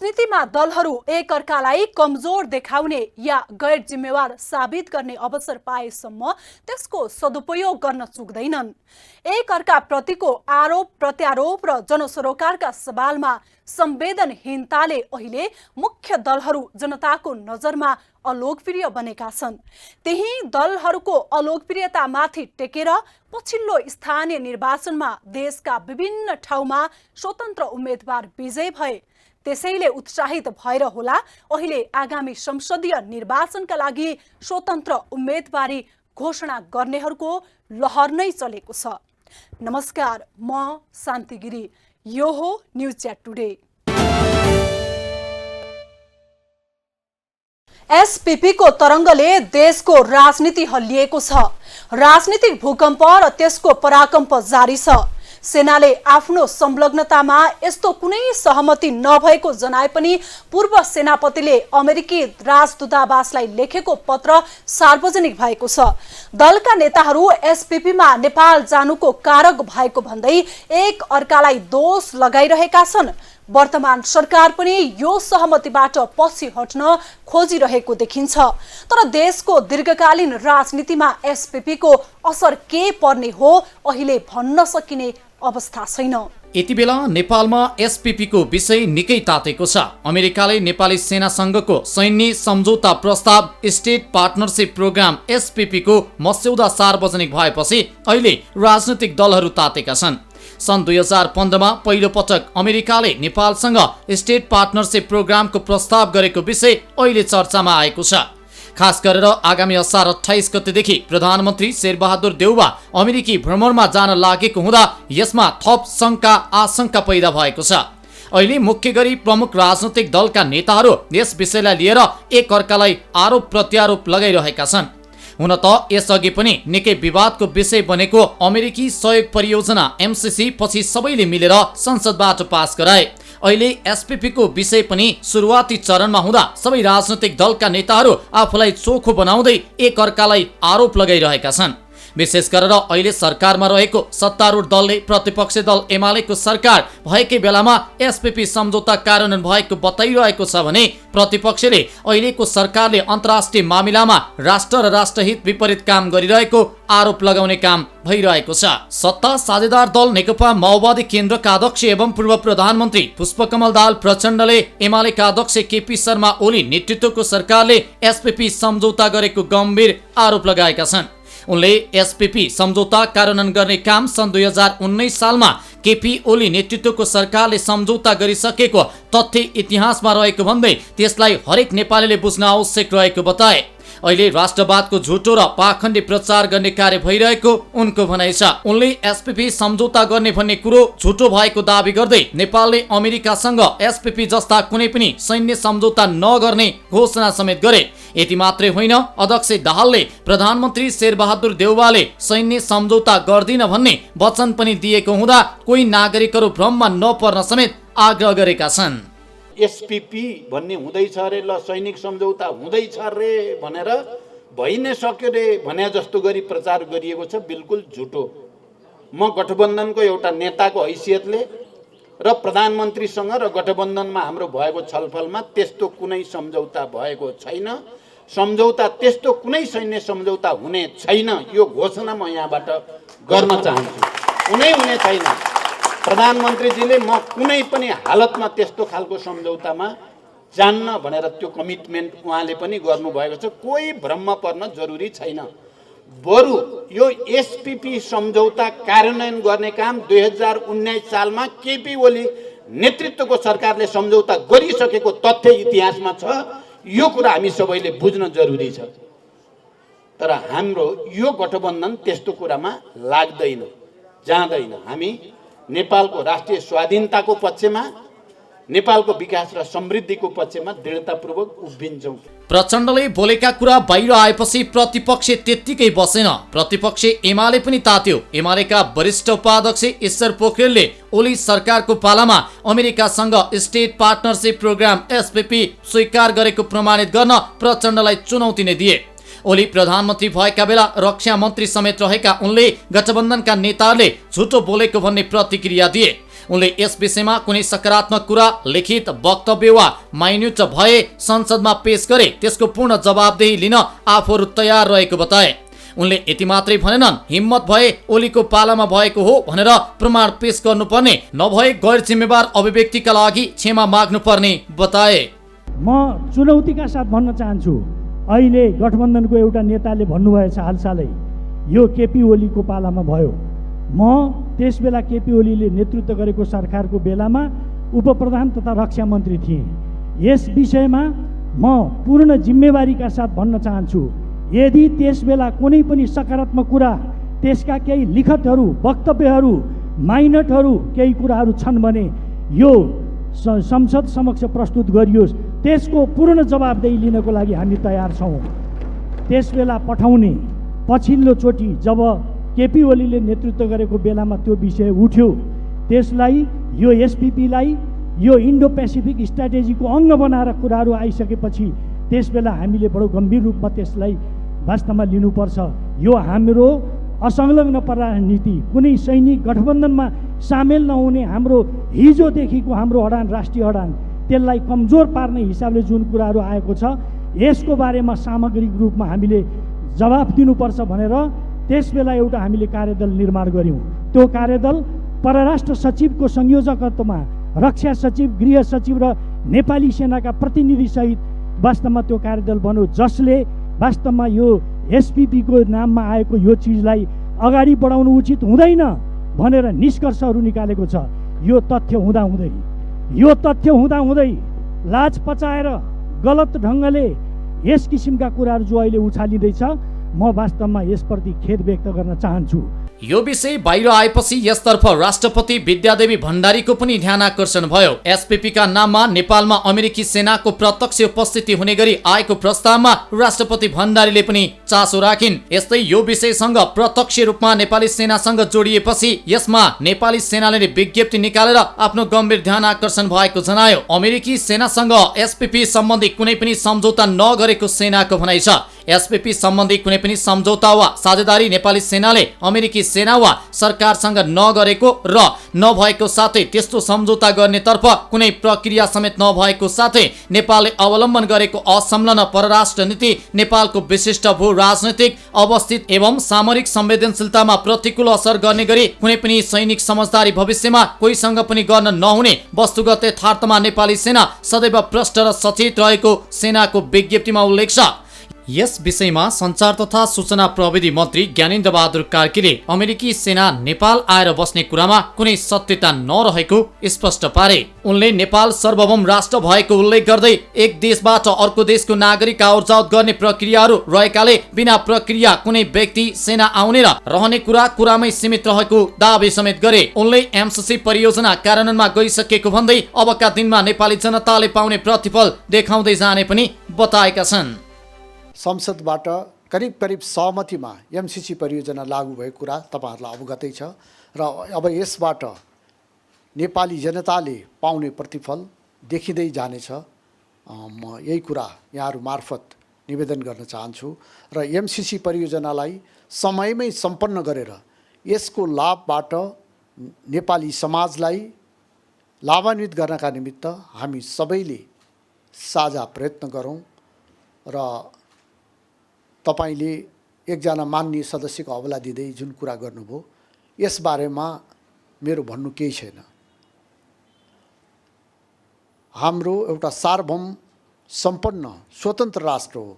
राजनीतिमा दलहरू एकअर्कालाई कमजोर देखाउने या गैर जिम्मेवार साबित गर्ने अवसर पाएसम्म त्यसको सदुपयोग गर्न चुक्दैनन्। एकअर्का प्रतिको आरोप प्रत्यारोप र जनसरोकारका सवालमा संवेदनहीनताले अहिले मुख्य दलहरू जनताको नजरमा अलोकप्रिय बनेका छन्। त्यही दलहरूको अलोकप्रियतामाथि टेकेर पछिल्लो स्थानीय निर्वाचनमा देशका विभिन्न ठाउँमा स्वतन्त्र उम्मेदवार विजयी भए। त्यसैले उत्साहित भएर होला अहिले आगामी संसदीय निर्वाचनका लागि स्वतन्त्र उम्मेदवारी घोषणा गर्नेहरूको लहर नै चलेको छ। नमस्कार, म शान्ति गिरी। यो हो न्युज च्याट टुडे। एसपीपी को तरङ्गले देशको राजनीति हल्लिएको छ। राजनीतिक भूकम्प र त्यसको पराकम्प जारी छ। सेनाले आफ्नो संलग्नतामा यस्तो कुनै सहमति नभएको जनाए पनि पूर्व सेनापतिले अमेरिकी राजदूतावासलाई लेखेको पत्र सार्वजनिक भएको छ। दलका नेताहरू एसपीपीमा नेपाल जानुको कारक भएको भन्दै एक अर्कालाई दोष लगाइरहेका छन्। वर्तमान सरकार पनि यो सहमतिबाट पछि हट्न खोजिरहेको देखिन्छ। तर देशको दीर्घकालीन राजनीतिमा एसपीपीको असर के पर्ने हो अहिले भन्न सकिने अवस्था छैन। यति बेला नेपालमा एसपीपीको विषय निकै तातेको छ। अमेरिकाले नेपाली सेनासँगको सैन्य सम्झौता प्रस्ताव स्टेट पार्टनरशिप प्रोग्राम एसपीपीको मस्यौदा सार्वजनिक भएपछि अहिले राजनीतिक दलहरू तातेका छन्। सन् 2015 मा पहिलो पटक अमेरिकाले नेपालसँग स्टेट पार्टनरशिप प्रोग्रामको प्रस्ताव गरेको विषय अहिले चर्चामा आएको छ। खास गरेर आगामी असार 28 गतेदेखि प्रधानमन्त्री शेरबहादुर देउवा अमेरिकी भ्रमणमा जान लागेको हुँदा यसमा थप शंका आशंका पैदा भएको छ। अहिले मुख्य गरी प्रमुख राजनैतिक दलका नेताहरू यस विषयलाई लिएर एक अर्कालाई आरोप प्रत्यारोप लगाइरहेका छन्। हुन त यसअघि पनि निकै विवादको विषय बनेको अमेरिकी सहयोग परियोजना एमसीसी पछि सबैले मिलेर संसदबाट पास गराए। अहिले एसपीपी को विषय पनि सुरुवाती चरणमा हुँदा सबै राजनैतिक दलका नेताहरू आफूलाई चोखो बनाउँदै एक अर्कालाई आरोप लगाइरहेका छन्। विशेष गरेर अहिले सरकारमा रहेको सत्तारूढ दलले प्रतिपक्षी दल एमालेको सरकार भएकै बेलामा एसपीपी सम्झौता कार्यान्वयन भएको बताइरहेको छ भने प्रतिपक्षले अहिलेको सरकारले अन्तर्राष्ट्रिय मामिलामा राष्ट्र र राष्ट्रहित विपरीत काम गरिरहेको आरोप लगाउने काम भइरहेको छ। सत्ता साझेदार दल नेकपा माओवादी केन्द्रका अध्यक्ष एवं पूर्व प्रधानमन्त्री पुष्पकमल दाहाल प्रचण्डले एमालेका अध्यक्ष केपी शर्मा ओली नेतृत्वको सरकारले एसपीपी सम्झौता गरेको गम्भीर आरोप लगाएका छन्। उनले एसपीपी सम्झौता कार्यान्वयन गर्ने काम सन् 2019 सालमा केपी ओली नेतृत्वको सरकारले सम्झौता गरिसकेको तथ्य इतिहासमा रहेको भन्दै त्यसलाई हरेक नेपालीले बुझ्न आवश्यक रहेको बताए। अहिले राष्ट्रवादको झुटो र पाखण्डी प्रचार गर्ने कार्य भइरहेको उनको भनाइ छ। उनले एसपीपी सम्झौता गर्ने भन्ने कुरो झुटो भएको दावी गर्दै नेपालले अमेरिकासँग एसपीपी जस्ता कुनै पनि सैन्य सम्झौता नगर्ने घोषणा समेत गरे। यति मात्रै होइन, अध्यक्ष दाहालले प्रधानमन्त्री शेरबहादुर देउवाले सैन्य सम्झौता गर्दिन भन्ने वचन पनि दिएको हुँदा कोही नागरिकहरू भ्रममा नपर्न समेत आग्रह गरेका छन्। एसपीपी भन्ने हुँदैछ रे, ल सैनिक सम्झौता हुँदैछ रे भनेर भइ नै सक्यो रे भने जस्तो गरी प्रचार गरिएको छ। बिल्कुल झुटो। म गठबन्धनको एउटा नेताको हैसियतले र प्रधानमन्त्रीसँग र गठबन्धनमा हाम्रो भएको छलफलमा त्यस्तो कुनै सम्झौता भएको छैन। सम्झौता त्यस्तो कुनै सैन्य सम्झौता हुने छैन, यो घोषणा म यहाँबाट गर्न चाहन्छु। हुने छैन। प्रधानमन्त्रीजीले म कुनै पनि हालतमा त्यस्तो खालको सम्झौतामा जान्न भनेर त्यो कमिटमेन्ट उहाँले पनि गर्नुभएको छ। कोही भ्रममा पर्न जरुरी छैन। बरु यो एसपीपी सम्झौता कार्यान्वयन गर्ने काम 2019 सालमा केपी ओली नेतृत्वको सरकारले सम्झौता गरिसकेको तथ्य इतिहासमा छ। यो कुरा हामी सबैले बुझ्न जरुरी छ। तर हाम्रो यो गठबन्धन त्यस्तो कुरामा लाग्दैन, जाँदैन। हामी नेपालको राष्ट्रिय स्वाधीनताको पक्षमा, नेपालको विकास र समृद्धिको पक्षमा दृढतापूर्वक उभिन्छौँ। प्रचण्डले बोलेका कुरा बाहिर आएपछि प्रतिपक्ष त्यत्तिकै बसेन। प्रतिपक्ष एमाले पनि तात्यो। एमालेका वरिष्ठ उपाध्यक्ष ईश्वर पोखरेलले ओली सरकारको पालामा अमेरिकासँग स्टेट पार्टनरशिप प्रोग्राम एसपीपी स्वीकार गरेको प्रमाणित गर्न प्रचण्डलाई चुनौती नै दिए। ओली प्रधानमन्त्री भएका बेला रक्षा मन्त्री समेत रहेका उनले गठबन्धनका नेताहरूले झुटो बोलेको भन्ने प्रतिक्रिया दिए। उनले यस विषयमा कुनै सकारात्मक कुरा, लिखित वक्तव्य वा माइन्युट भए संसदमा पेश गरे त्यसको पूर्ण जवाबदेही लिन आफूहरू तयार रहेको बताए। उनले यति मात्रै भनेनन्, हिम्मत भए ओलीको पालामा भएको हो भनेर प्रमाण पेश गर्नुपर्ने, नभए गैर जिम्मेवार अभिव्यक्तिका लागि क्षमा माग्नुपर्ने बताए। म चुनौतीका साथ भन्न चाहन्छु, अहिले गठबन्धनको एउटा नेताले भन्नुभएछ हालसालै, यो केपी ओलीको पालामा भयो। म त्यसबेला केपी ओलीले नेतृत्व गरेको सरकारको बेलामा उपप्रधान तथा रक्षा मन्त्री थिएँ। यस विषयमा म पूर्ण जिम्मेवारीका साथ भन्न चाहन्छु, यदि त्यसबेला कुनै पनि सकारात्मक कुरा, त्यसका केही लिखतहरू, वक्तव्यहरू, माइनटहरू, केही कुराहरू छन् भने यो संसद समक्ष प्रस्तुत गरियोस्। त्यसको पूर्ण जवाबदेही लिनको लागि हामी तयार छौँ। त्यसबेला पठाउने, पछिल्लो चोटि जब केपी ओलीले नेतृत्व गरेको बेलामा त्यो विषय उठ्यो, त्यसलाई यो एसपिपीलाई यो इन्डो पेसिफिक स्ट्राटेजीको अङ्ग बनाएर कुराहरू आइसकेपछि त्यसबेला हामीले बडो गम्भीर रूपमा त्यसलाई वास्तवमा लिनुपर्छ। यो हाम्रो असंलग्न परराजनीति, कुनै सैनिक गठबन्धनमा सामेल नहुने हाम्रो हिजोदेखिको हाम्रो अडान, राष्ट्रिय अडान, त्यसलाई कमजोर पार्ने हिसाबले जुन कुराहरू आएको छ, यसको बारेमा सामग्रिक रूपमा हामीले जवाफ दिनुपर्छ भनेर त्यसबेला एउटा हामीले कार्यदल निर्माण गऱ्यौँ। त्यो कार्यदल परराष्ट्र सचिवको संयोजकत्वमा रक्षा सचिव, गृह सचिव र नेपाली सेनाका प्रतिनिधिसहित वास्तवमा त्यो कार्यदल बन्यो, जसले वास्तवमा यो एसपिपीको नाममा आएको यो चिजलाई अगाडि बढाउनु उचित हुँदैन भनेर निष्कर्षहरू निकालेको छ। यो तथ्य हुँदाहुँदै लाज पचाएर गलत ढङ्गले यस किसिमका कुराहरू जो अहिले उछालिँदैछ, म वास्तवमा यसप्रति खेद व्यक्त गर्न चाहन्छु। यो विषय बाहिर आएपछि यसतर्फ राष्ट्रपति विद्यादेवी भण्डारीको पनि ध्यान आकर्षण भयो। एसपीपीका नाममा नेपालमा अमेरिकी सेनाको प्रत्यक्ष उपस्थिति हुने गरी आएको प्रस्तावमा राष्ट्रपति भण्डारीले पनि चासो राखिन्। यस्तै यो विषयसँग प्रत्यक्ष रूपमा नेपाली सेनासँग जोडिएपछि यसमा नेपाली सेनाले विज्ञप्ति निकालेर आफ्नो गम्भीर ध्यान आकर्षण भएको जनायो। अमेरिकी सेनासँग एसपीपी सम्बन्धी कुनै पनि सम्झौता नगरेको सेनाको भनाइ छ। एसपीपी सम्बन्धी कुनै पनि सम्झौता वा साझेदारी नेपाली सेनाले अमेरिकी सेना वा सरकारसँग नगरेको र नभएको साथै त्यस्तो सम्झौता गर्नेतर्फ कुनै प्रक्रिया समेत नभएको साथै नेपालले अवलम्बन गरेको असंलग्न परराष्ट्र नीति नेपालको विशिष्ट भू राजनैतिक अवस्थित एवं सामरिक संवेदनशीलतामा प्रतिकूल असर गर्ने गरी कुनै पनि सैनिक समझदारी भविष्यमा कोहीसँग पनि गर्न नहुने वस्तुगत यथार्थमा नेपाली सेना सदैव प्रष्ट र सचेत रहेको सेनाको विज्ञप्तिमा उल्लेख छ। यस विषयमा सञ्चार तथा सूचना प्रविधि मन्त्री ज्ञानेन्द्र बहादुर कार्कीले अमेरिकी सेना नेपाल आएर बस्ने कुरामा कुनै सत्यता नरहेको स्पष्ट पारे। उनले नेपाल सार्वभौम राष्ट्र भएको उल्लेख गर्दै एक देशबाट अर्को देशको नागरिक आवतजावत गर्ने प्रक्रियाहरू रहेकाले बिना प्रक्रिया कुनै व्यक्ति सेना आउने र रहने कुरामै सीमित रहेको दावी समेत गरे। उनले एमसीसी परियोजना कार्यान्वयनमा गइसकेको भन्दै अबका दिनमा नेपाली जनताले पाउने प्रतिफल देखाउँदै जाने पनि बताएका छन्। संसदबाट करिब सहमतिमा एमसीसी परियोजना लागू भएको कुरा तपाईहरुलाई अवगतै छ र अब यसबाट नेपाली जनताले पाउने प्रतिफल देखिँदै जानेछ। म यही कुरा यहाँहरु मार्फत निवेदन गर्न चाहन्छु र एमसीसी परियोजनालाई समयमै सम्पन्न गरेर यसको लाभबाट नेपाली समाजलाई लाभान्वित गर्नका निमित्त हामी सबैले साझा प्रयत्न गरौँ र तपाईले एकजना माननीय सदस्यको हवाला दिँदै जुन कुरा गर्नुभयो यस बारेमा मेरो भन्नु केही छैन। हाम्रो एउटा सार्वभौम सम्पन्न स्वतन्त्र राष्ट्र हो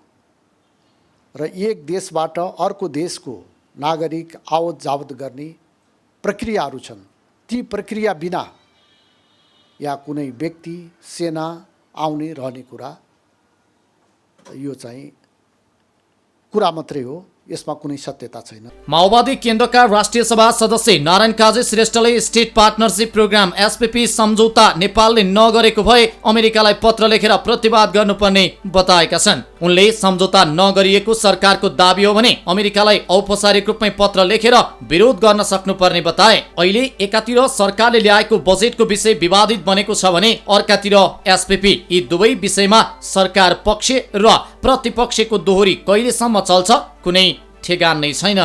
र एक देशबाट अर्को देशको नागरिक आवत जावत गर्ने प्रक्रियाहरू छन्। ती प्रक्रिया बिना या कुनै व्यक्ति सेना आउने रहने कुरा यो चाहिँ कुरा मात्रै हो, यसमा कुनै सत्यता छैन। माओवादी केन्द्रका राष्ट्रिय सभा सदस्य नारायण काजी श्रेष्ठले स्टेट पार्टनरशिप प्रोग्राम एसपीपी सम्झौता नेपालले नगरेको भए अमेरिकालाई पत्र लेखेर प्रतिवाद गर्नुपर्ने बताएका छन्। उनले सम्झौता नगरिएको सरकारको दाबी हो भने अमेरिकालाई औपचारिक रूपमै पत्र लेखेर विरोध गर्न सक्नुपर्ने बताए। अहिले एकातिर सरकारले ल्याएको बजेटको विषय विवादित बनेको छ भने अर्कातिर एसपीपी, यी दुवै विषयमा सरकार पक्ष र प्रतिपक्षको दोहोरी कहिलेसम्म चल्छ कुनै ठेगान नै छैन।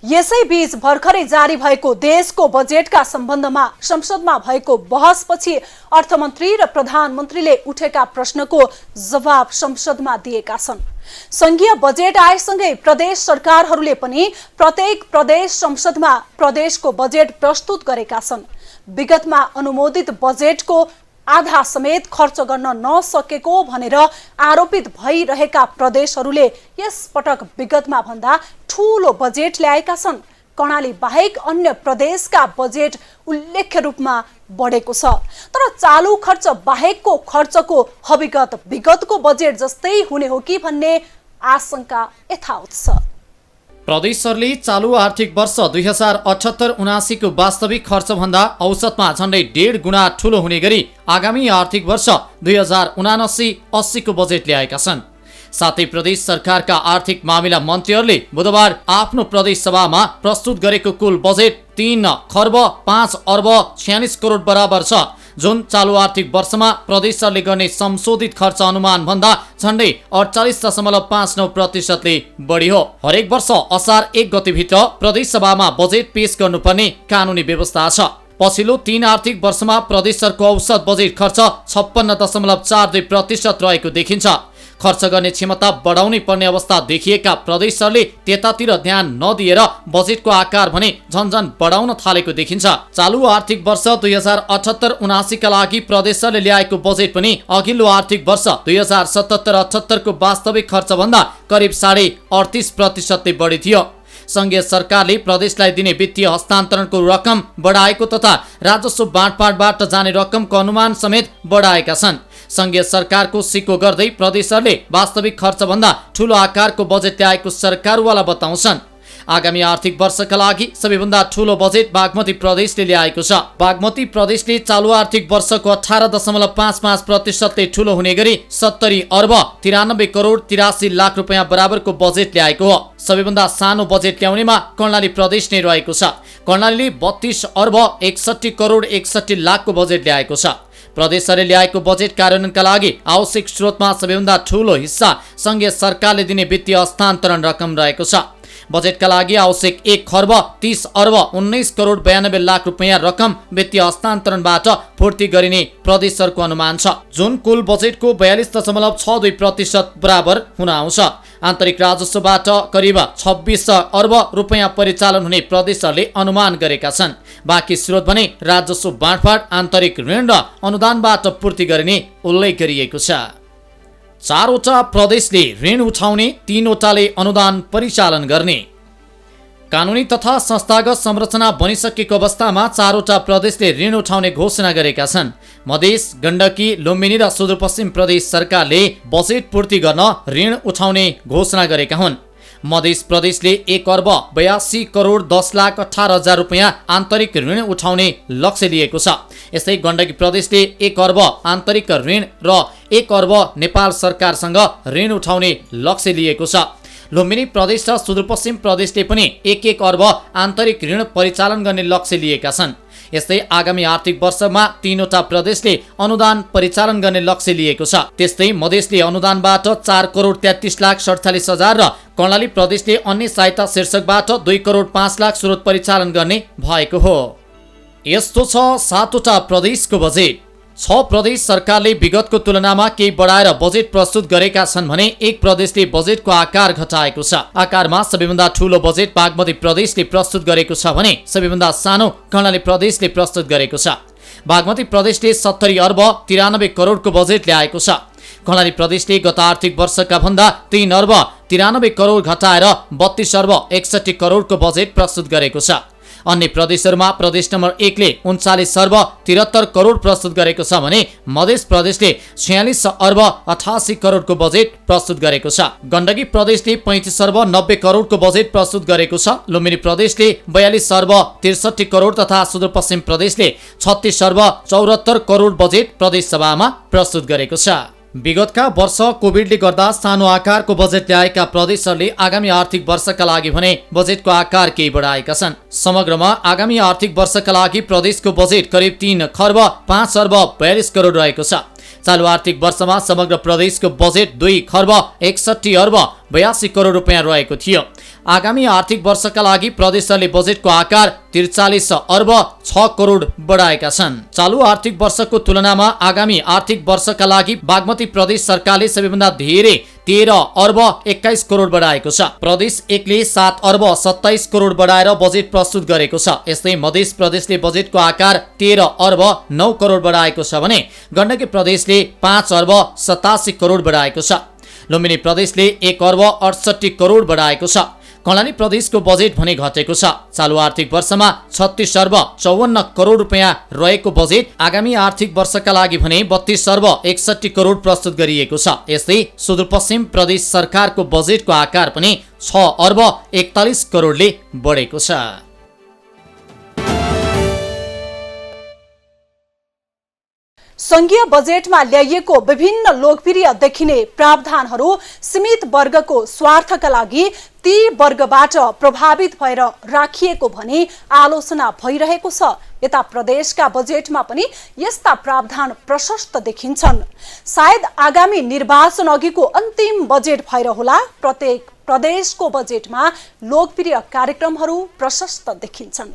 यसैबीच भर्खरै जारी भएको देशको बजेटका सम्बन्धमा संसदमा भएको बहसपछि अर्थमन्त्री र प्रधानमन्त्रीले उठेका प्रश्नको जवाब संसदमा दिएका छन्। संघीय बजेट आएसँगै प्रदेश सरकारहरूले पनि प्रत्येक प्रदेश संसदमा प्रदेशको बजेट प्रस्तुत गरेका छन्। विगतमा अनुमोदित बजेटको आधा समेत खर्च गर्न नसकेको भनेर आरोपित भइरहेका प्रदेशहरूले यस पटक विगतमा भन्दा ठूलो बजेट ल्याएका छन्। कर्णाली बाहेक अन्य प्रदेशका बजेट उल्लेख्य रूपमा बढेको छ। तर चालू खर्च बाहेकको खर्चको हविगत विगतको बजेट जस्तै हुने हो कि भन्ने आशंका यथावत छ। प्रदेशहरूले चालू आर्थिक वर्ष 2078-79 को वास्तविक खर्चभन्दा औसतमा झन्डै 1.5 गुणा ठूलो हुने गरी आगामी आर्थिक वर्ष 2079-80 को बजेट ल्याएका छन्। साथै प्रदेश सरकारका आर्थिक मामिला मन्त्रीहरूले बुधबार आफ्नो प्रदेश सभामा प्रस्तुत गरेको कुल बजेट 3 खर्ब 5 अर्ब 46 करोड बराबर छ, जुन चालू आर्थिक वर्षमा प्रदेशहरूले गर्ने संशोधित खर्च अनुमान भन्दा झन्डै 48.59% ले बढी हो। हरेक वर्ष असार 1 गतेभित्र प्रदेश सभामा बजेट पेश गर्नुपर्ने कानुनी व्यवस्था छ। पछिल्लो 3 आर्थिक वर्षमा प्रदेशहरूको औसत बजेट खर्च 56.42% रहेको देखिन्छ। खर्च गर्ने क्षमता बढाउनै पर्ने अवस्था देखिएका प्रदेशहरूले त्यतातिर ध्यान नदिएर बजेटको आकार भने झन्झन बढाउन थालेको देखिन्छ। चालू आर्थिक वर्ष 2078-79 का लागि प्रदेशहरूले ल्याएको बजेट पनि अघिल्लो आर्थिक वर्ष 2077-78 को वास्तविक खर्चभन्दा करिब 38.5% ले बढी थियो। संघीय सरकारले प्रदेशलाई दिने वित्तीय हस्तान्तरणको रकम बढाएको तथा राजस्व बाँडफाँडबाट जाने रकमको अनुमान समेत बढाएका छन्। संघीय सरकारको सिक्को गर्दै प्रदेशहरूले वास्तविक खर्चभन्दा ठूलो आकारको बजेट ल्याएको सरकारवाला बताउँछन्। आगामी आर्थिक वर्षका लागि सबैभन्दा ठूलो बजेट बागमती प्रदेशले ल्याएको छ। बागमती प्रदेशले चालू आर्थिक वर्षको 18.55% ले ठूलो हुने गरी 70 अर्ब 93 करोड 83 लाख रुपैयाँ बराबरको बजेट ल्याएको हो। सबैभन्दा सानो बजेट ल्याउनेमा कर्णाली प्रदेश नै रहेको छ। कर्णालीले 32 अर्ब 61 करोड 61 लाखको बजेट ल्याएको छ। प्रदेशहरूले ल्याएको बजेट कार्यान्वयनका लागि आवश्यक स्रोतमा सबैभन्दा ठूलो हिस्सा संघीय सरकारले दिने वित्तीय हस्तान्तरण रकम रहेको छ। बजेटका लागि आवश्यक 1 खर्ब 30 अर्ब 19 करोड 92 लाख रुपैयाँ रकम वित्तीय हस्तान्तरणबाट पूर्ति गरिने प्रदेशहरूको अनुमान छ, जुन कुल बजेटको 42.62% बराबर हुन आउँछ। आन्तरिक राजस्वबाट करिब 26 अर्ब रुपैयाँ परिचालन हुने प्रदेशहरूले अनुमान गरेका छन्। बाँकी स्रोत भने राजस्व बाँडफाँड, आन्तरिक ऋण र अनुदानबाट पूर्ति गरिने उल्लेख गरिएको छ। 4वटा प्रदेशले ऋण उठाउने, 3वटाले अनुदान परिचालन गर्ने। कानुनी तथा संस्थागत संरचना बनिसकेको अवस्थामा 4वटा प्रदेशले ऋण उठाउने घोषणा गरेका छन्। मधेस, गण्डकी, लुम्बिनी र सुदूरपश्चिम प्रदेश सरकारले बजेट पूर्ति गर्न ऋण उठाउने घोषणा गरेका हुन्। मधेस प्रदेशले 1 अर्ब 82 करोड 10 लाख 18 हजार रुपैयाँ आन्तरिक ऋण उठाउने लक्ष्य लिएको छ। यस्तै गण्डकी प्रदेशले 1 अर्ब आन्तरिक ऋण र 1 अर्ब नेपाल सरकारसँग ऋण उठाउने लक्ष्य लिएको छ। लुम्बिनी प्रदेश र सुदूरपश्चिम प्रदेशले पनि 1-1 अर्ब आन्तरिक ऋण परिचालन गर्ने लक्ष्य लिएका छन्। यस्तै आगामी आर्थिक वर्षमा 3वटा प्रदेशले अनुदान परिचालन गर्ने लक्ष्य लिएको छ। त्यस्तै मधेसले अनुदानबाट 4 करोड 33 लाख 47 हजार र कर्णाली प्रदेशले अन्य सहायता शीर्षकबाट 2 करोड 5 लाख स्रोत परिचालन गर्ने भएको हो। यस्तो छ 7वटा प्रदेशको बजेट। 6 प्रदेश सरकारले विगतको तुलनामा केही बढाएर बजेट प्रस्तुत गरेका छन् भने 1 प्रदेशले बजेटको आकार घटाएको छ। आकारमा सबैभन्दा ठूलो बजेट बागमती प्रदेशले प्रस्तुत गरेको छ भने सबैभन्दा सानो कर्णाली प्रदेशले प्रस्तुत गरेको छ। बागमती प्रदेशले 70 अर्ब 93 करोडको बजेट ल्याएको छ। कर्णाली प्रदेशले गत आर्थिक वर्षका भन्दा 3 अर्ब 93 करोड घटाएर 32 अर्ब 61 करोडको बजेट प्रस्तुत गरेको छ। अन्य प्रदेशहरूमा प्रदेश नम्बर 1 ले 39 अर्ब 73 करोड प्रस्तुत गरेको छ भने मधेस प्रदेशले 46 अर्ब 88 करोडको बजेट प्रस्तुत गरेको छ। गण्डकी प्रदेशले 35 अर्ब 90 करोडको बजेट प्रस्तुत गरेको छ। लुम्बिनी प्रदेशले 42 अर्ब 63 करोड तथा सुदूरपश्चिम प्रदेशले 36 अर्ब 74 करोड बजेट प्रदेश सभामा प्रस्तुत गरेको छ। विगतका वर्ष कोभिडले गर्दा सानो आकारको बजेट ल्याएका प्रदेशहरूले आगामी आर्थिक वर्षका लागि भने बजेटको आकार केही बढाएका छन्। समग्रमा आगामी आर्थिक वर्षका लागि प्रदेशको बजेट करिब 3 खर्ब 5 अर्ब 42 करोड रहेको छ। चालू आर्थिक वर्षमा समग्र प्रदेशको बजेट 2 खर्ब 61 अर्ब 82 करोड रुपैयाँ रहेको थियो। आगामी आर्थिक वर्षका लागि प्रदेशहरूले बजेटको आकार 43 अर्ब 6 करोड बढाएका छन्। चालु आर्थिक वर्षको तुलनामा आगामी आर्थिक वर्षका लागि बागमती प्रदेश सरकारले सबैभन्दा धेरै 13 अर्ब 21 करोड बढाएको छ। प्रदेश एकले 7 अर्ब 27 करोड बढाएर बजेट प्रस्तुत गरेको छ। यस्तै मध्य प्रदेशले बजेटको आकार 13 अर्ब 9 करोड बढाएको छ भने गण्डकी प्रदेशले 5 अर्ब 87 करोड बढाएको छ। लुम्बिनी प्रदेशले 1 अर्ब 68 करोड बढाएको छ। कर्णाली प्रदेशको बजेट भने घटेको छ। चालु आर्थिक वर्षमा 36 अर्ब 54 करोड रुपियाँ रहेको बजेट आगामी आर्थिक वर्षका लागि भने 32 अर्ब 61 करोड प्रस्तुत गरिएको छ। यस्तै सुदूरपश्चिम प्रदेश सरकारको बजेटको आकार पनि 6 अर्ब 41 करोडले बढेको छ। संघीय बजेटमा ल्याइएको विभिन्न लोकप्रिय देखिने प्रावधानहरू सीमित वर्गको स्वार्थका लागि ती वर्गबाट प्रभावित भएर राखिएको भनी आलोचना भइरहेको छ। यता प्रदेशका बजेटमा पनि यस्ता प्रावधान प्रशस्त देखिन्छन्। सायद आगामी निर्वाचन अघिको अन्तिम बजेट भएर होला प्रत्येक प्रदेशको बजेटमा लोकप्रिय कार्यक्रमहरू प्रशस्त देखिन्छन्।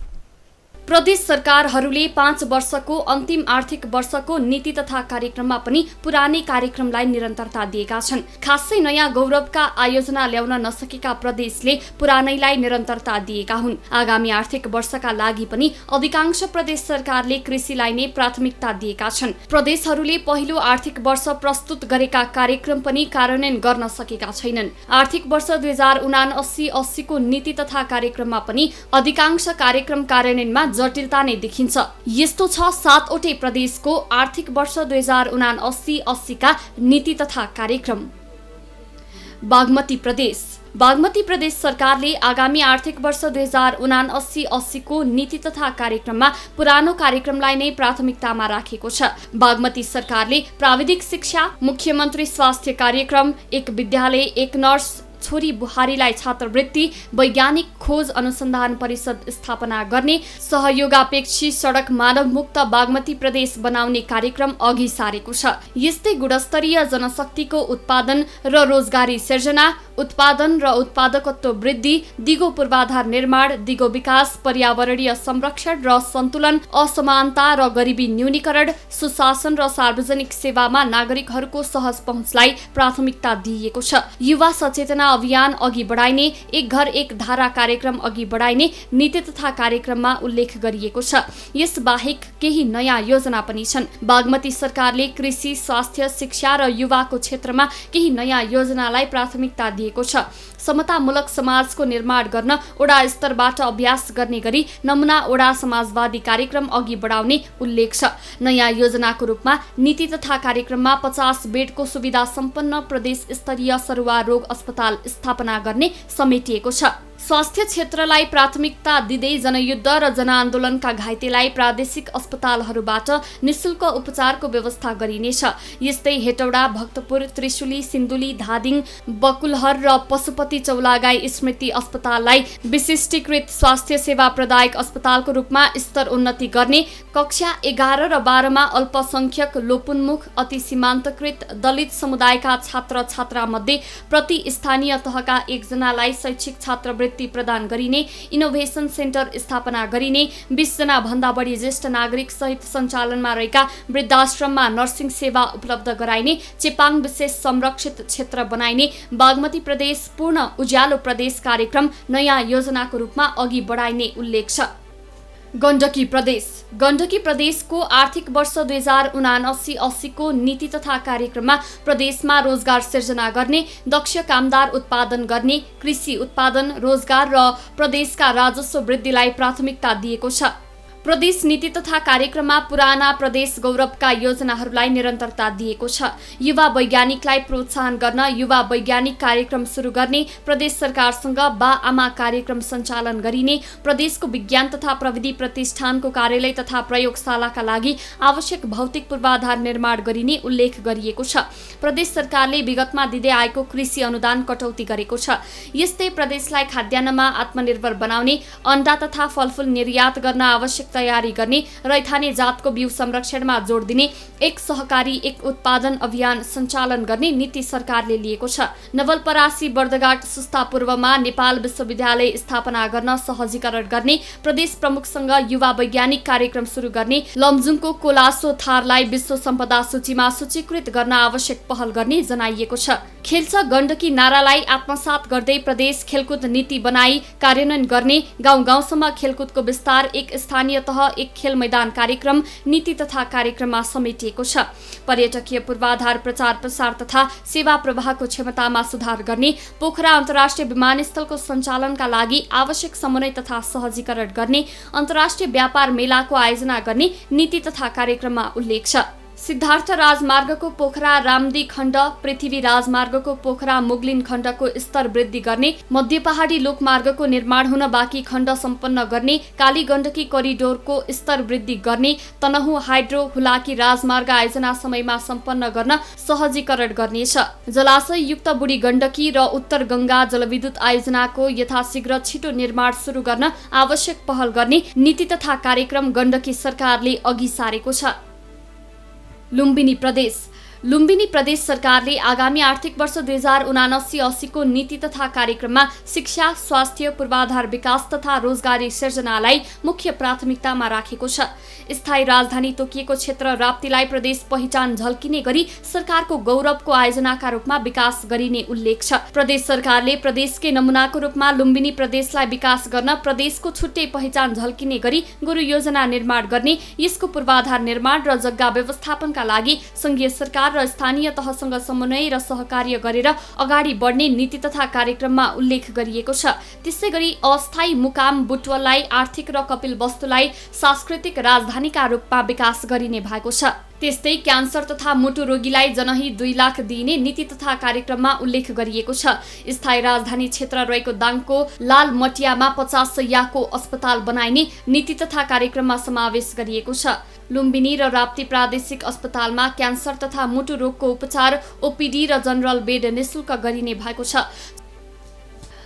प्रदेश सरकारहरूले 5 वर्षको अन्तिम आर्थिक वर्षको नीति तथा कार्यक्रममा पनि पुरानै कार्यक्रमलाई निरन्तरता दिएका छन्। खासै नयाँ गौरवका आयोजना ल्याउन नसकेका प्रदेशले पुरानैलाई निरन्तरता दिएका हुन्। आगामी आर्थिक वर्षका लागि पनि अधिकांश प्रदेश सरकारले कृषिलाई नै प्राथमिकता दिएका छन्। प्रदेशहरूले पहिलो आर्थिक वर्ष प्रस्तुत गरेका कार्यक्रम पनि कार्यान्वयन गर्न सकेका छैनन्। आर्थिक वर्ष 2079-80 को नीति तथा कार्यक्रममा पनि अधिकांश कार्यक्रम कार्यान्वयनमा जटिलता नै देखिन्छ। यस्तो छ 7 वटै प्रदेशको आर्थिक वर्ष 2079-80 का नीति तथा कार्यक्रम। बागमती प्रदेश सरकारले आगामी आर्थिक वर्ष 2079-80 को नीति तथा कार्यक्रममा पुरानो कार्यक्रमलाई नै प्राथमिकतामा राखेको छ। बागमती सरकारले प्राविधिक शिक्षा, मुख्यमन्त्री स्वास्थ्य कार्यक्रम, एक विद्यालय एक नर्स, छोरी बुहारीलाई छात्रवृत्ति, वैज्ञानिक खोज अनुसन्धान परिषद स्थापना गर्ने, सहयोगापेक्षी सडक मानवमुक्त बागमती प्रदेश बनाउने कार्यक्रम अघि सारेको छ। यस्तै गुणस्तरीय जनशक्तिको उत्पादन र रोजगारी सिर्जना, उत्पादन र उत्पादकत्व वृद्धि, दिगो पूर्वाधार निर्माण, दिगो विकास, पर्यावरणीय संरक्षण र सन्तुलन, असमानता र गरिबी न्यूनीकरण, सुशासन र सार्वजनिक सेवामा नागरिकहरूको सहज पहुँचलाई प्राथमिकता दिइएको छ। युवा सचेतना अभियान अघि बढाइने, एक घर एक धारा कार्यक्रम अघि बढाइने नीति तथा कार्यक्रममा उल्लेख गरिएको छ। यस बाहेक केही नयाँ योजना पनि छन्। बागमती सरकारले कृषि, स्वास्थ्य, शिक्षा र युवाको क्षेत्रमा केही नयाँ योजनालाई प्राथमिकता दिएको छ। समतामूलक समाजको निर्माण गर्न ओडा स्तरबाट अभ्यास गर्ने गरी नमुना ओडा समाजवादी कार्यक्रम अघि बढाउने उल्लेख छ। नयाँ योजनाको रूपमा नीति तथा कार्यक्रममा 50 बेडको सुविधा सम्पन्न प्रदेश स्तरीय सरुवा रोग अस्पताल स्थापना गर्ने समेटिएको छ। स्वास्थ्य क्षेत्रलाई प्राथमिकता दिँदै जनयुद्ध र जनआन्दोलनका घाइतेलाई प्रादेशिक अस्पतालहरूबाट निशुल्क उपचारको व्यवस्था गरिनेछ। यस्तै हेटौडा, भक्तपुर, त्रिशुली, सिन्धुली, धादिङ, बकुलहर र पशुपति चौलागाई स्मृति अस्पताललाई विशिष्टीकृत स्वास्थ्य सेवा प्रदायक अस्पतालको रूपमा स्तर उन्नति गर्ने, कक्षा 11 र 12 मा अल्पसंख्यक, लोपोन्मुख, अति सीमान्तकृत, दलित समुदायका छात्र छात्रामध्ये प्रति स्थानीय तहका 1 जनालाई शैक्षिक छात्रवृत्ति प्रदान गरिने, इनोभेसन सेन्टर स्थापना गरिने, 20 जना भन्दा बढी ज्येष्ठ नागरिक सहित सञ्चालनमा रहेका वृद्धाश्रममा नर्सिङ सेवा उपलब्ध गराइने, चेपाङ विशेष संरक्षित क्षेत्र बनाइने, बागमती प्रदेश पूर्ण उज्यालो प्रदेश कार्यक्रम नयाँ योजनाको रूपमा अघि बढाइने उल्लेख छ। गण्डकी प्रदेशको आर्थिक वर्ष 2079-80 को नीति तथा कार्यक्रममा प्रदेशमा रोजगार सिर्जना गर्ने, दक्ष कामदार उत्पादन गर्ने, कृषि उत्पादन, रोजगार र प्रदेशका राजस्व वृद्धिलाई प्राथमिकता दिएको छ। प्रदेश नीति तथा कार्यक्रममा पुराना प्रदेश गौरवका योजनाहरूलाई निरन्तरता दिएको छ। युवा वैज्ञानिकलाई प्रोत्साहन गर्न युवा वैज्ञानिक कार्यक्रम सुरु गर्ने, प्रदेश सरकारसँग बा आमा कार्यक्रम सञ्चालन गरिने, प्रदेशको विज्ञान तथा प्रविधि प्रतिष्ठानको कार्यालय तथा प्रयोगशालाका लागि आवश्यक भौतिक पूर्वाधार निर्माण गरिने उल्लेख गरिएको छ। प्रदेश सरकारले विगतमा दिँदै आएको कृषि अनुदान कटौती गरेको छ। यस्तै प्रदेशलाई खाद्यान्नमा आत्मनिर्भर बनाउने, अण्डा तथा फलफुल निर्यात गर्न आवश्यक तयारी गर्ने, रैथाने जातको बिउ संरक्षणमा जोड दिने, एक सहकारी एक उत्पादन अभियान सञ्चालन गर्ने नीति सरकारले लिएको छ। नवलपरासी बर्दघाट सुस्ता पूर्वमा नेपाल विश्वविद्यालय स्थापना गर्न सहजीकरण गर्ने, प्रदेश प्रमुखसँग युवा वैज्ञानिक कार्यक्रम सुरु गर्ने, लमजुङको कोलासो थारलाई विश्व सम्पदा सूचीमा सूचीकृत गर्न आवश्यक पहल गर्ने जनाइएको छ। खेल्छ गण्डकी नारालाई आत्मसात गर्दै प्रदेश खेलकुद नीति बनाई कार्यान्वयन गर्ने, गाउँ गाउँसम्म खेलकुदको विस्तार, एक स्थानीय तह एक खेल मैदान कार्यक्रम नीति तथा कार्यक्रममा समेटिएको छ। पर्यटकीय पूर्वाधार प्रचार प्रसार तथा सेवा प्रवाहको क्षमतामा सुधार गर्ने, पोखरा अन्तर्राष्ट्रिय विमानस्थलको सञ्चालनका लागि आवश्यक समन्वय तथा सहजीकरण गर्ने, अन्तर्राष्ट्रिय व्यापार मेलाको आयोजना गर्ने नीति तथा कार्यक्रममा उल्लेख छ। सिद्धार्थ राजमार्गको पोखरा रामदी खण्ड, पृथ्वी राजमार्गको पोखरा मुगलिन खण्डको स्तर वृद्धि गर्ने, मध्य पहाडी लोकमार्गको निर्माण हुन बाँकी खण्ड सम्पन्न गर्ने, काली गण्डकी करिडोरको स्तर वृद्धि गर्ने, तनहुँ हाइड्रो हुलाकी राजमार्ग आयोजना समयमा सम्पन्न गर्न सहजीकरण गर्नेछ। जलाशय युक्त बुढी गण्डकी र उत्तर गंगा जलविद्युत आयोजनाको यथाशीघ्र छिटो निर्माण सुरु गर्न आवश्यक पहल गर्ने नीति तथा कार्यक्रम गण्डकी सरकारले अघि सारेको छ। लुम्बिनी प्रदेश सरकारले आगामी आर्थिक वर्ष 2079-80 को नीति तथा कार्यक्रममा शिक्षा, स्वास्थ्य, पूर्वाधार विकास तथा रोजगारी सिर्जनालाई मुख्य प्राथमिकतामा राखेको छ। स्थायी राजधानी तोकिएको क्षेत्र राप्तीलाई प्रदेश पहिचान झल्किने गरी सरकारको गौरवको आयोजनाका रूपमा विकास गरिने उल्लेख छ। प्रदेश सरकारले प्रदेशकै नमुनाको रूपमा लुम्बिनी प्रदेशलाई विकास गर्न प्रदेशको छुट्टै पहिचान झल्किने गरी गुरु योजना निर्माण गर्ने, यसको पूर्वाधार निर्माण र जग्गा व्यवस्थापनका लागि संघीय सरकार र स्थानीय तहसँग समन्वय र सहकार्य गरेर अगाडि बढ्ने नीति तथा कार्यक्रममा उल्लेख गरिएको छ। त्यसैगरी अस्थायी मुकाम बुटवललाई आर्थिक र कपिल वस्तुलाई सांस्कृतिक राजधानीका रूपमा विकास गरिने भएको छ। त्यस्तै क्यान्सर तथा मुटु रोगीलाई जनही 2 लाख दिइने नीति तथा कार्यक्रममा उल्लेख गरिएको छ। स्थायी राजधानी क्षेत्र रहेको दाङको लालमटियामा 50 शय्याको अस्पताल बनाइने नीति तथा कार्यक्रममा समावेश गरिएको छ। लुम्बिनी र राप्ती प्रादेशिक अस्पतालमा क्यान्सर तथा मुटु रोगको उपचार, ओपीडी र जनरल बेड निःशुल्क गरिने भएको छ।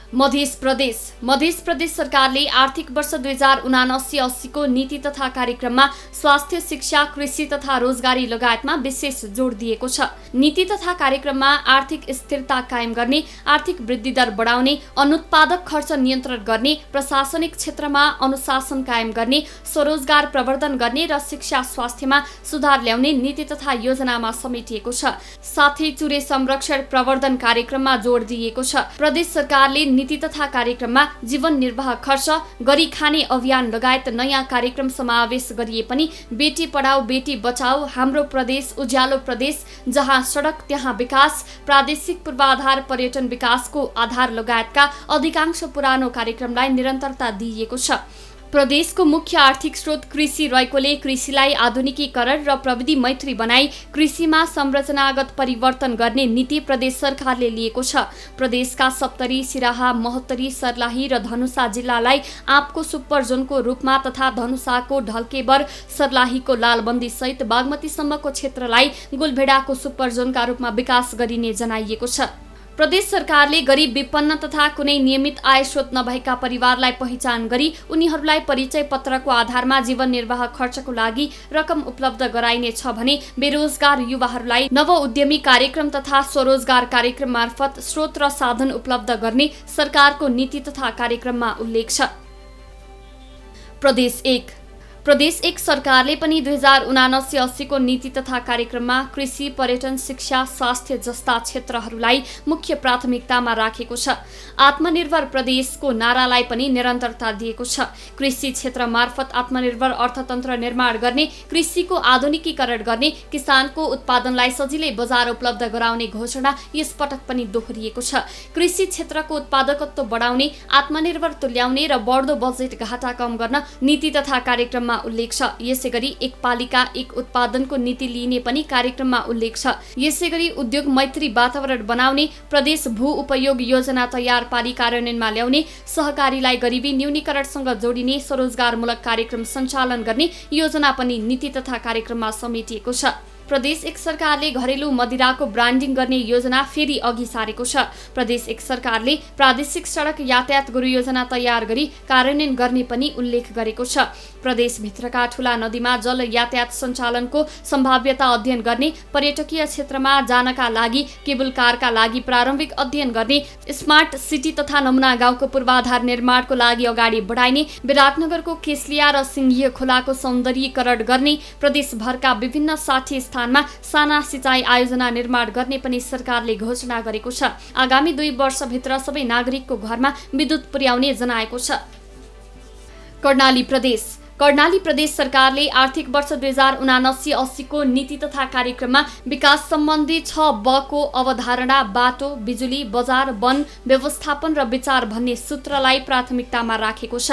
मध्य प्रदेश सरकारले आर्थिक वर्ष 2079-80 को नीति तथा कार्यक्रममा स्वास्थ्य, शिक्षा, कृषि तथा रोजगारी लगायतमा विशेष जोड दिएको छ। नीति तथा कार्यक्रममा आर्थिक स्थिरता कायम गर्ने, आर्थिक वृद्धि दर बढाउने, अनुत्पादक खर्च नियन्त्रण गर्ने, प्रशासनिक क्षेत्रमा अनुशासन कायम गर्ने, स्वरोजगार प्रवर्धन गर्ने र शिक्षा स्वास्थ्यमा सुधार ल्याउने नीति तथा योजनामा समेटिएको छ। साथै चुरे संरक्षण प्रवर्धन कार्यक्रममा जोड दिएको छ। प्रदेश सरकारले नीति तथा कार्यक्रममा जीवन निर्वाह खर्च, गरी खाने अभियान लगायत नयाँ कार्यक्रम समावेश गरिए पनि बेटी पढाऊ बेटी बचाऊ, हाम्रो प्रदेश उज्यालो प्रदेश, जहाँ सडक त्यहाँ विकास, प्रादेशिक पूर्वाधार पर्यटन विकासको आधार लगायतका अधिकांश पुरानो कार्यक्रमलाई निरन्तरता दिइएको छ। प्रदेशको मुख्य आर्थिक स्रोत कृषि रहेकोले कृषिलाई आधुनिकीकरण र प्रविधि मैत्री बनाई कृषिमा संरचनागत परिवर्तन गर्ने नीति प्रदेश सरकारले लिएको छ। प्रदेशका सप्तरी, सिराहा, महोत्तरी, सर्लाही र धनुषा जिल्लालाई आँपको सुपर जोनको रूपमा तथा धनुषाको ढल्केबर, सर्लाहीको लालबन्दी सहित बागमतीसम्मको क्षेत्रलाई गुलभेडाको सुपर जोनका रूपमा विकास गरिने जनाइएको छ। प्रदेश सरकारले गरिब, विपन्न तथा कुनै नियमित आय स्रोत नभएका परिवारलाई पहिचान गरी उनीहरूलाई परिचय पत्रको आधारमा जीवन निर्वाह खर्चको लागि रकम उपलब्ध गराइनेछ भने बेरोजगार युवाहरूलाई नव उद्यमी कार्यक्रम तथा स्वरोजगार कार्यक्रम मार्फत स्रोत र साधन उपलब्ध गर्ने सरकारको नीति तथा कार्यक्रममा उल्लेख छ। प्रदेश 1 सरकारले पनि 2079-80 को नीति तथा कार्यक्रममा कृषि, पर्यटन, शिक्षा, स्वास्थ्य जस्ता क्षेत्रहरूलाई मुख्य प्राथमिकतामा राखेको छ। आत्मनिर्भर प्रदेशको नारालाई पनि निरन्तरता दिएको छ। कृषि क्षेत्र मार्फत आत्मनिर्भर अर्थतन्त्र निर्माण गर्ने, कृषिको आधुनिकीकरण गर्ने, किसानको उत्पादनलाई सजिलै बजार उपलब्ध गराउने घोषणा यस पटक पनि दोहोरिएको छ। कृषि क्षेत्रको उत्पादकत्व बढाउने, आत्मनिर्भर तुल्याउने र बढ्दो बजेट घाटा कम गर्न नीति तथा कार्यक्रममा उल्लेख छ। यसैगरी एक पालिका एक उत्पादनको नीति लिइने पनि कार्यक्रममा उल्लेख छ। यसैगरी उद्योग मैत्री वातावरण बनाउने, प्रदेश भू उपयोग योजना तयार पारी कार्यान्वयनमा ल्याउने, सहकारीलाई गरिबी न्यूनीकरणसँग जोडिने, स्वरोजगारमूलक कार्यक्रम सञ्चालन गर्ने योजना पनि नीति तथा कार्यक्रममा समेटिएको छ। प्रदेश एक सरकारले घरेलु मदिराको ब्रान्डिङ गर्ने योजना फेरि अघि सारेको छ। प्रदेश एक सरकारले प्रादेशिक सडक यातायात गुरु योजना तयार गरी कार्यान्वयन गर्ने पनि उल्लेख गरेको छ। प्रदेशभित्रका ठूला नदीमा जल यातायात सञ्चालनको सम्भाव्यता अध्ययन गर्ने, पर्यटकीय क्षेत्रमा जानका लागि, केबल कारका लागि प्रारम्भिक अध्ययन गर्ने, स्मार्ट सिटी तथा नमुना गाउँको पूर्वाधार निर्माणको लागि अगाडि बढाइने, विराटनगरको केसलिया र सिंघिया खोलाको सौन्दर्यीकरण गर्ने, प्रदेशभरका विभिन्न 60 स्थानमा साना सिँचाइ आयोजना निर्माण गर्ने पनि सरकारले घोषणा गरेको छ। आगामी 2 वर्षभित्र सबै नागरिकको घरमा विद्युत पुर्याउने जनाएको छ। कर्णाली प्रदेश सरकारले आर्थिक वर्ष 2079-80 को नीति तथा कार्यक्रममा विकास सम्बन्धी 6B को अवधारणा, बाटो, बिजुली, बजार, वन व्यवस्थापन र विचार भन्ने सूत्रलाई प्राथमिकतामा राखेको छ।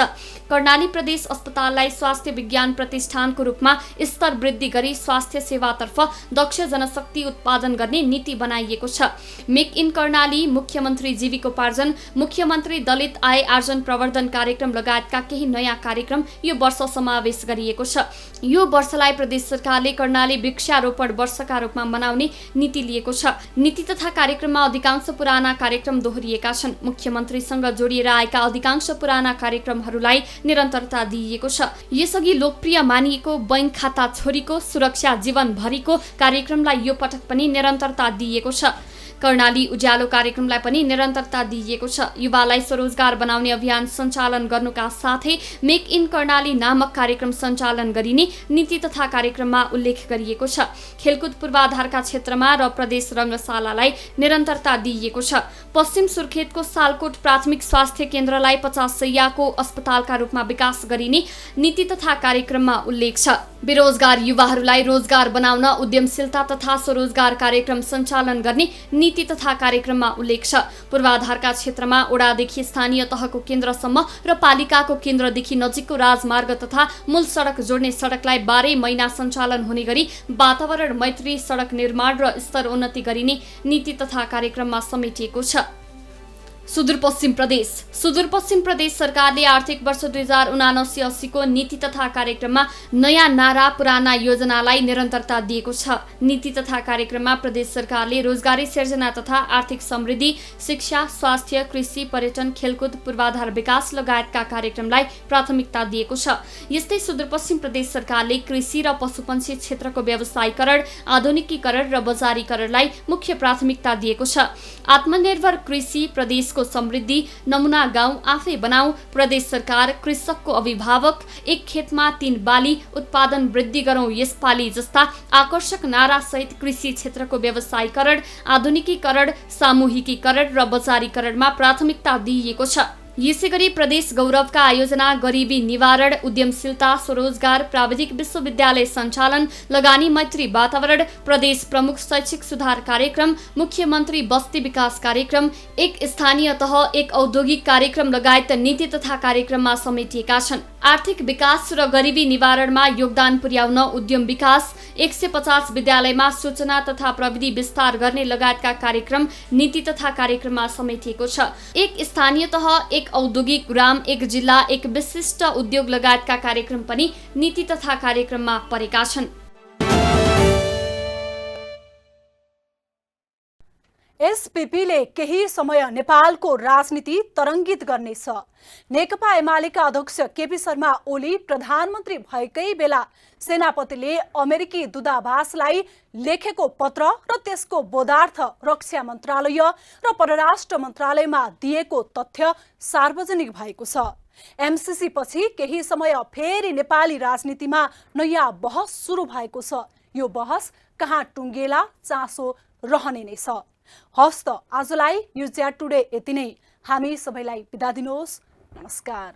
कर्णाली प्रदेश अस्पताललाई स्वास्थ्य विज्ञान प्रतिष्ठानको रूपमा स्तर वृद्धि गरी स्वास्थ्य सेवातर्फ दक्ष जनशक्ति उत्पादन गर्ने नीति बनाइएको छ। मेक इन कर्णाली, मुख्यमन्त्री जीविकोपार्जन, मुख्यमन्त्री दलित आय आर्जन प्रवर्धन कार्यक्रम लगायतका केही नयाँ कार्यक्रम यो वर्ष समावेश गरिएको छ। यो वर्षलाई प्रदेश सरकारले कर्णाली वृक्षारोपण वर्षका रूपमा मनाउने नीति लिएको छ। नीति तथा कार्यक्रममा अधिकांश पुराना कार्यक्रम दोहोरिएका छन्। मुख्यमन्त्रीसँग जोडिएर आएका अधिकांश पुराना कार्यक्रमहरूलाई निरन्तरता दिइएको छ। यसअघि लोकप्रिय मानिएको बैंक खाता छोरीको सुरक्षा जीवनभरिको कार्यक्रमलाई यो पटक पनि निरन्तरता दिइएको छ। कर्णाली उज्यालो कार्यक्रमलाई पनि निरन्तरता दिइएको छ। युवालाई स्वरोजगार बनाउने अभियान सञ्चालन गर्नुका साथै मेक इन कर्णाली नामक कार्यक्रम सञ्चालन गरिने नीति तथा कार्यक्रममा उल्लेख गरिएको छ। खेलकुद पूर्वाधारका क्षेत्रमा र प्रदेश रङ्गशालालाई निरन्तरता दिइएको छ। पश्चिम सुर्खेतको सालकोट प्राथमिक स्वास्थ्य केन्द्रलाई 50 शैय्याको अस्पतालका रूपमा विकास गरिने नीति तथा कार्यक्रममा उल्लेख छ। बेरोजगार युवाहरूलाई रोजगार बनाउन उद्यमशीलता तथा स्वरोजगार कार्यक्रम सञ्चालन गर्ने नीति तथा कार्यक्रममा उल्लेख छ। पूर्वाधारका क्षेत्रमा ओडादेखि स्थानीय तहको केन्द्रसम्म र पालिकाको केन्द्रदेखि नजिकको राजमार्ग तथा मूल सडक जोड्ने सडकलाई 12 महिना सञ्चालन हुने गरी वातावरण मैत्री सडक निर्माण र स्तर उन्नति गरिने नीति तथा कार्यक्रममा समेटिएको छ। सुदूरपश्चिम प्रदेश सरकारले आर्थिक वर्ष 2079-80 को नीति तथा कार्यक्रममा नयाँ नारा पुराना योजनालाई निरन्तरता दिएको छ। नीति तथा कार्यक्रममा प्रदेश सरकारले रोजगारी सिर्जना तथा आर्थिक समृद्धि, शिक्षा, स्वास्थ्य, कृषि, पर्यटन, खेलकुद, पूर्वाधार विकास लगायतका कार्यक्रमलाई प्राथमिकता दिएको छ। यस्तै सुदूरपश्चिम प्रदेश सरकारले कृषि र पशुपन्छी क्षेत्रको व्यवसायीकरण, आधुनिकीकरण र बजारीकरणलाई मुख्य प्राथमिकता दिएको छ। आत्मनिर्भर कृषि, प्रदेश को समृद्धि, नमुना गाउँ आफै बनाऊ, प्रदेश सरकार कृषकको अभिभावक, एक खेतमा 3 बाली, उत्पादन वृद्धि गरौँ यसपालि जस्ता आकर्षक नारा सहित कृषि क्षेत्रको व्यवसायीकरण, आधुनिकीकरण, सामूहिकीकरण र बजारीकरणमा प्राथमिकता दिइएको छ। यसैगरी प्रदेश गौरवका आयोजना, गरिबी निवारण, उद्यमशीलता, स्वरोजगार, प्राविधिक विश्वविद्यालय सञ्चालन, लगानी मैत्री वातावरण, प्रदेश प्रमुख शैक्षिक सुधार कार्यक्रम, मुख्यमन्त्री बस्ती विकास कार्यक्रम, एक स्थानीय तह, एक औद्योगिक कार्यक्रम लगायत नीति तथा कार्यक्रममा समेटिएका छन्। आर्थिक विकास र गरिबी निवारणमा योगदान पुर्याउन उद्यम विकास, 150 विद्यालयमा सूचना तथा प्रविधि विस्तार गर्ने लगायतका कार्यक्रम नीति तथा कार्यक्रममा समेटिएको छ। एक स्थानीय तह, एक औद्योगिक ग्राम, एक जिल्ला, एक विशिष्ट उद्योग लगायतका कार्यक्रम पनि नीति तथा कार्यक्रममा परेका छन्। एसपीपीले केही समय नेपालको राजनीति तरङ्गित गर्नेछ। नेकपा एमालेका अध्यक्ष केपी शर्मा ओली प्रधानमन्त्री भएकै बेला सेनापतिले अमेरिकी दूतावासलाई लेखेको पत्र र त्यसको बोधार्थ रक्षा मन्त्रालय र परराष्ट्र मन्त्रालयमा दिएको तथ्य सार्वजनिक भएको छ। एमसीसी पछि केही समय फेरि नेपाली राजनीतिमा नयाँ बहस सुरु भएको छ। यो बहस कहाँ टुङ्गेला चासो रहने नै छ। हस्त आजलाई न्युज च्याट टुडे यति नै। हामी सबैलाई बिदा दिनुहोस्। नमस्कार।